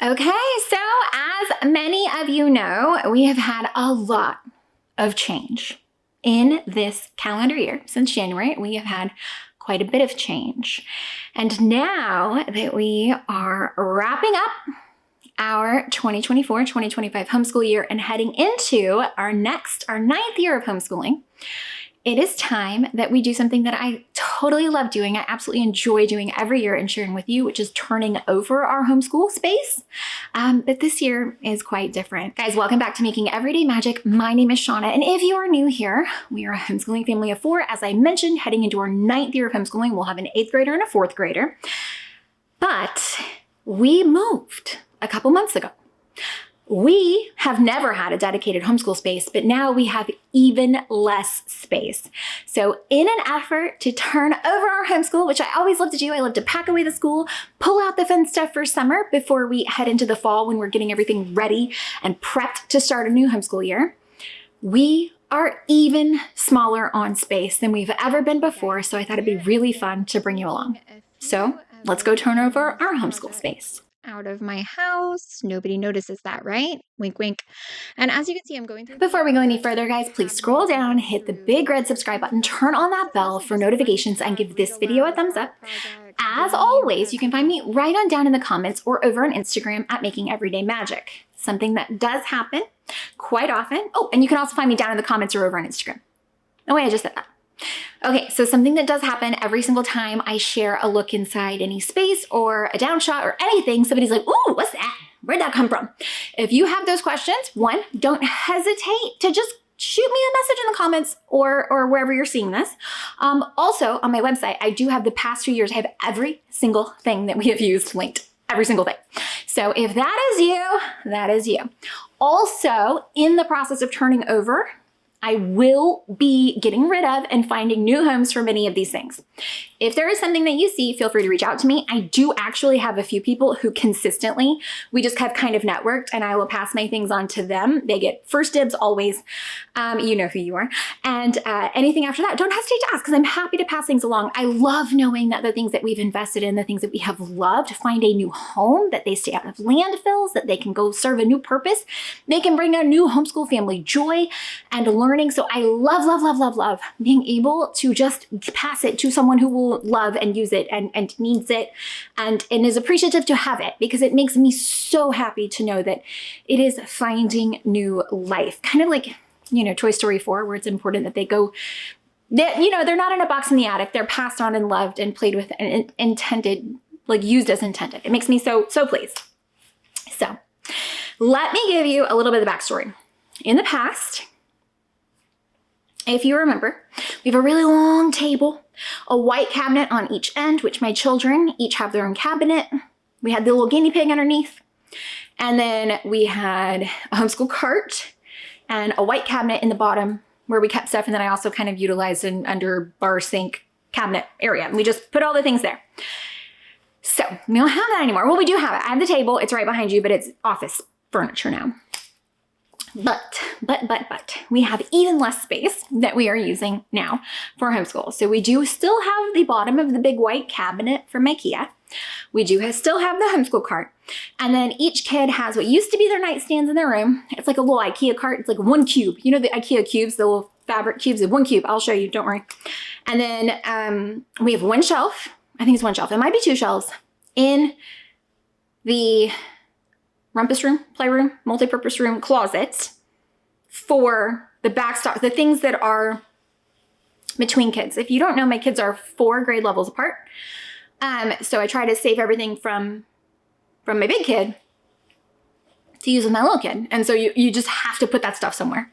Okay, so as many of you know, we have had a lot of change in this calendar year. Since January, we have had quite a bit of change. And now that we are wrapping up our 2024-2025 homeschool year and heading into our ninth year of homeschooling, it is time that we do something that I totally love doing. I absolutely enjoy doing every year and sharing with you, which is turning over our homeschool space. But this year is quite different. Guys, welcome back to Making Everyday Magic. My name is Shauna, and if you are new here, we are a homeschooling family of 4. As I mentioned, heading into our 9th year of homeschooling, we'll have an 8th grader and a 4th grader. But we moved a couple months ago. We have never had a dedicated homeschool space, but now we have even less space. So in an effort to turn over our homeschool, which I always love to do, I love to pack away the school, pull out the fun stuff for summer before we head into the fall when we're getting everything ready and prepped to start a new homeschool year. We are even smaller on space than we've ever been before, so I thought it'd be really fun to bring you along. So let's go turn over our homeschool space. Out of my house. Nobody notices that, right? Wink, wink. And as you can see, I'm going through. Before we go any further, guys, please scroll down, hit the big red subscribe button, turn on that bell for notifications, and give this video a thumbs up. As always, you can find me right on down in the comments or over on Instagram at Making Everyday Magic. Something that does happen quite often. Oh, and you can also find me down in the comments or over on Instagram. No way, I just said that. Okay, so something that does happen every single time I share a look inside any space or a down shot or anything, somebody's like, ooh, what's that? Where'd that come from? If you have those questions, one, don't hesitate to just shoot me a message in the comments or wherever you're seeing this. Also, on my website, I do have the past 2 years. I have every single thing that we have used linked, every single thing. So if that is you, that is you. Also, in the process of turning over, I will be getting rid of and finding new homes for many of these things. If there is something that you see, feel free to reach out to me. I do actually have a few people who consistently, we just have kind of networked, and I will pass my things on to them. They get first dibs always. You know who you are. And anything after that, don't hesitate to ask, because I'm happy to pass things along. I love knowing that the things that we've invested in, the things that we have loved, find a new home, that they stay out of landfills, that they can go serve a new purpose. They can bring a new homeschool family joy and learning. So I love, love, love, love, love being able to just pass it to someone who will love and use it and needs it and is appreciative to have it, because it makes me so happy to know that it is finding new life. Kind of like, you know, Toy Story 4, where it's important that they go, you know, they're not in a box in the attic. They're passed on and loved and played with and intended, like used as intended. It makes me so, so pleased. So let me give you a little bit of the backstory. In the past, if you remember, we have a really long table, a white cabinet on each end, which my children each have their own cabinet. We had the little guinea pig underneath. And then we had a homeschool cart and a white cabinet in the bottom where we kept stuff. And then I also kind of utilized an under bar sink cabinet area. And we just put all the things there. So we don't have that anymore. Well, we do have it. I have the table. It's right behind you, but it's office furniture now. But we have even less space that we are using now for homeschool. So we do still have the bottom of the big white cabinet from IKEA. We do still have the homeschool cart. And then each kid has what used to be their nightstands in their room. It's like a little IKEA cart. It's like one cube. You know the IKEA cubes, the little fabric cubes of one cube. I'll show you, don't worry. And then we have one shelf. I think it's one shelf. It might be 2 shelves in the rumpus room, playroom, multi-purpose room, closet for the backstock, the things that are between kids. If you don't know, my kids are 4 grade levels apart. So I try to save everything from my big kid to use with my little kid. And so you just have to put that stuff somewhere.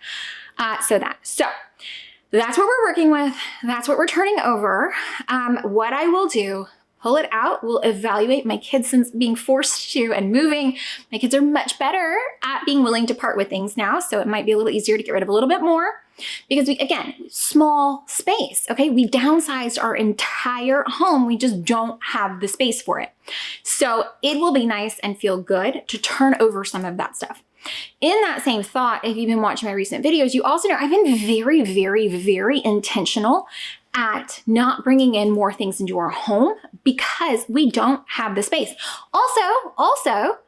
So that's what we're working with. That's what we're turning over. What I will do, pull it out, we'll evaluate my kids since being forced to and moving. My kids are much better at being willing to part with things now. So it might be a little easier to get rid of a little bit more because again, small space, okay? We downsized our entire home. We just don't have the space for it. So it will be nice and feel good to turn over some of that stuff. In that same thought, if you've been watching my recent videos, you also know I've been very, very, very intentional at not bringing in more things into our home because we don't have the space. Also,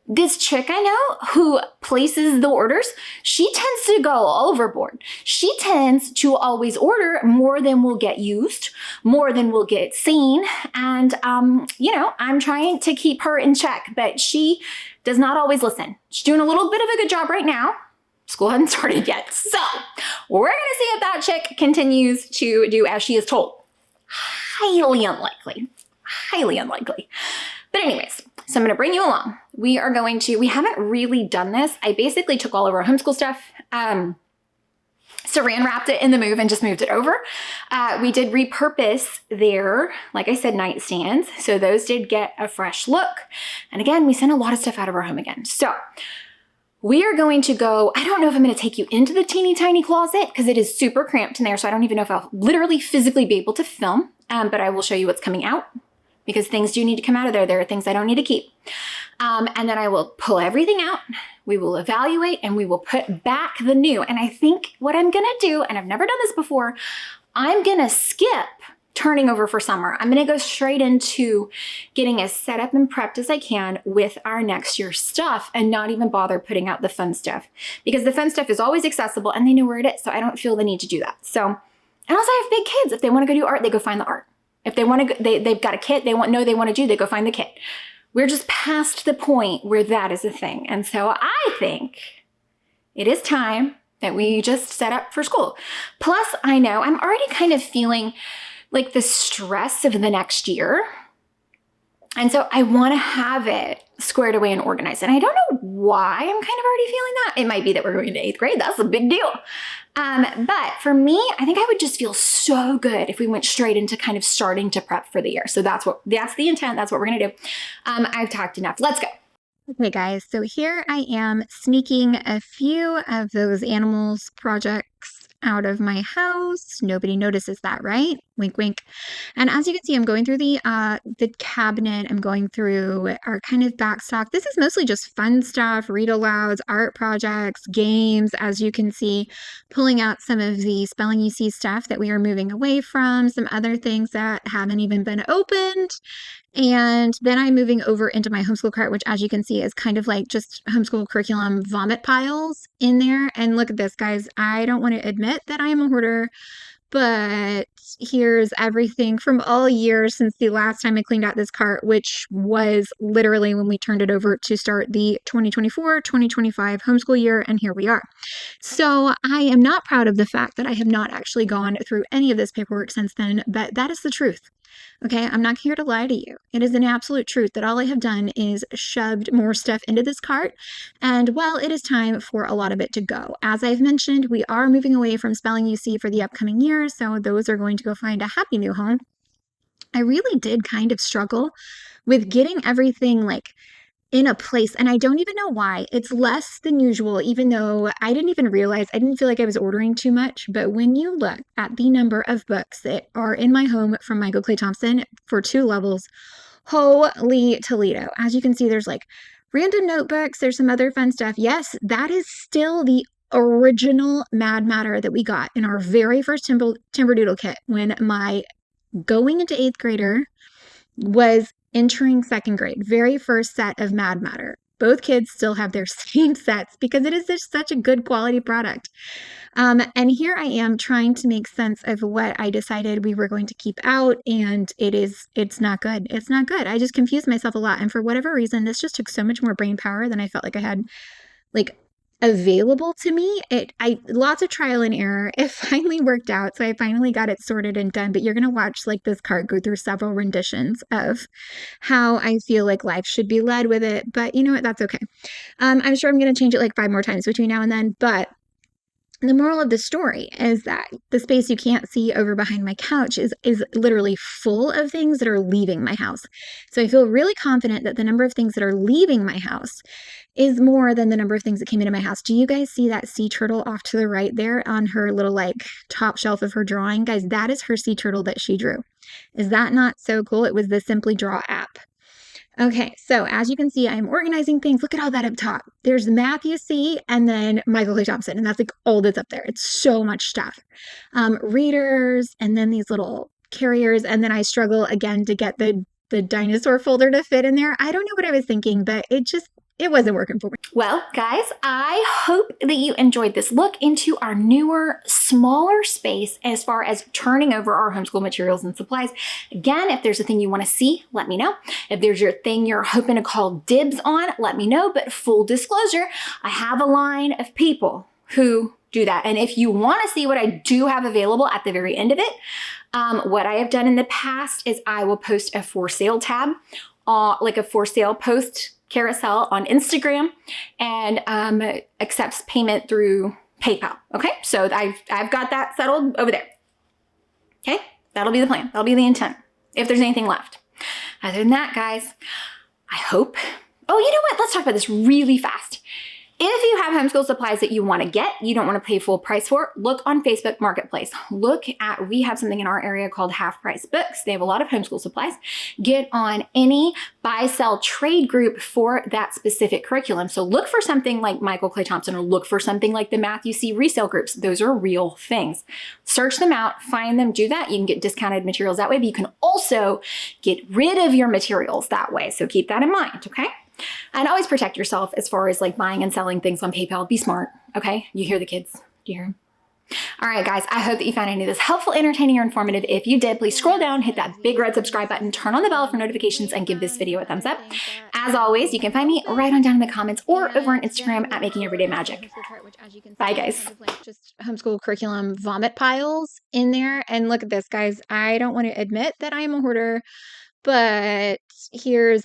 This chick I know who places the orders, she tends to go overboard. She tends to always order more than will get used, more than will get seen. And, I'm trying to keep her in check, but she does not always listen. She's doing a little bit of a good job right now. School hasn't started yet. So we're going to see if that chick continues to do as she is told. Highly unlikely. Highly unlikely. But anyways, so I'm going to bring you along. We haven't really done this. I basically took all of our homeschool stuff, saran wrapped it in the move and just moved it over. We did repurpose their, like I said, nightstands. So those did get a fresh look. And again, we sent a lot of stuff out of our home again. So we are going to go, I don't know if I'm going to take you into the teeny tiny closet because it is super cramped in there. So I don't even know if I'll literally physically be able to film, but I will show you what's coming out because things do need to come out of there. There are things I don't need to keep. And then I will pull everything out. We will evaluate and we will put back the new. And I think what I'm going to do, and I've never done this before, I'm going to skip turning over for summer. I'm going to go straight into getting as set up and prepped as I can with our next year's stuff and not even bother putting out the fun stuff because the fun stuff is always accessible and they know where it is. So I don't feel the need to do that. So, and also I have big kids. If they want to go do art, they go find the art. If they want to, they've got a kit, they want to do, they go find the kit. We're just past the point where that is a thing. And so I think it is time that we just set up for school. Plus, I know I'm already kind of feeling like the stress of the next year. And so I want to have it squared away and organized. And I don't know why I'm kind of already feeling that. It might be that we're going to 8th grade. That's a big deal. But for me, I think I would just feel so good if we went straight into kind of starting to prep for the year. So that's the intent. That's what we're going to do. I've talked enough. Let's go. Okay, guys. So here I am sneaking a few of those animals projects out of my house. Nobody notices that, right? Wink, wink. And as you can see, I'm going through the cabinet. I'm going through our kind of back stock. This is mostly just fun stuff, read alouds, art projects, games. As you can see, pulling out some of the spelling you see stuff that we are moving away from, some other things that haven't even been opened. And then I'm moving over into my homeschool cart, which as you can see is kind of like just homeschool curriculum vomit piles in there. And look at this, guys. I don't want to admit that I am a hoarder, but here's everything from all years since the last time I cleaned out this cart, which was literally when we turned it over to start the 2024-2025 homeschool year. And here we are. So I am not proud of the fact that I have not actually gone through any of this paperwork since then, but that is the truth. Okay, I'm not here to lie to you. It is an absolute truth that all I have done is shoved more stuff into this cart. And well, it is time for a lot of it to go. As I've mentioned, we are moving away from spelling UC for the upcoming year. So those are going to go find a happy new home. I really did kind of struggle with getting everything like in a place, and I don't even know why. It's less than usual, even though I didn't even realize, I didn't feel like I was ordering too much. But when you look at the number of books that are in my home from Michael Clay Thompson for 2 levels, holy Toledo. As you can see, there's like random notebooks, there's some other fun stuff. Yes, that is still the original Mad Matter that we got in our very first Timberdoodle kit when my going into 8th grader was entering 2nd grade, very first set of Mad Matter. Both kids still have their same sets because it is just such a good quality product. And here I am trying to make sense of what I decided we were going to keep out, and it's not good. It's not good. I just confused myself a lot. And for whatever reason, this just took so much more brain power than I felt like I had like available to me. Lots of trial and error. It finally worked out. So I finally got it sorted and done. But you're going to watch like this cart go through several renditions of how I feel like life should be led with it. But you know what? That's okay. I'm sure I'm going to change it like 5 more times between now and then. But the moral of the story is that the space you can't see over behind my couch is literally full of things that are leaving my house. So I feel really confident that the number of things that are leaving my house is more than the number of things that came into my house. Do you guys see that sea turtle off to the right there on her little like top shelf of her drawing? Guys, that is her sea turtle that she drew. Is that not so cool? It was the Simply Draw app. Okay, so as you can see, I'm organizing things. Look at all that up top. There's Matthew C. and then Michael Clay Thompson, and that's like all that's up there. It's so much stuff. Readers, and then these little carriers, and then I struggle again to get the dinosaur folder to fit in there. I don't know what I was thinking, but it it wasn't working for me. Well, guys, I hope that you enjoyed this look into our newer, smaller space as far as turning over our homeschool materials and supplies. Again, if there's a thing you want to see, let me know. If there's your thing you're hoping to call dibs on, let me know. But full disclosure, I have a line of people who do that. And if you want to see what I do have available at the very end of it, what I have done in the past is I will post a for sale tab, like a for sale post carousel on Instagram, and accepts payment through PayPal. Okay, so I've got that settled over there. Okay, that'll be the plan. That'll be the intent if there's anything left. Other than that, guys, I hope. Oh, you know what? Let's talk about this really fast. If you have homeschool supplies that you want to get, you don't want to pay full price for, look on Facebook Marketplace. We have something in our area called Half Price Books. They have a lot of homeschool supplies. Get on any buy, sell, trade group for that specific curriculum. So look for something like Michael Clay Thompson, or look for something like the Matthew C. resale groups. Those are real things. Search them out, find them, do that. You can get discounted materials that way, but you can also get rid of your materials that way. So keep that in mind, okay? And always protect yourself as far as like buying and selling things on PayPal. Be smart, okay? You hear the kids. Do you hear them? All right, guys, I hope that you found any of this helpful, entertaining, or informative. If you did, please scroll down, hit that big red subscribe button, turn on the bell for notifications, and give this video a thumbs up. As always, you can find me right on down in the comments or over on Instagram at Making Everyday Magic. Bye, guys. Just homeschool curriculum vomit piles in there. And look at this, guys. I don't want to admit that I am a hoarder, but here's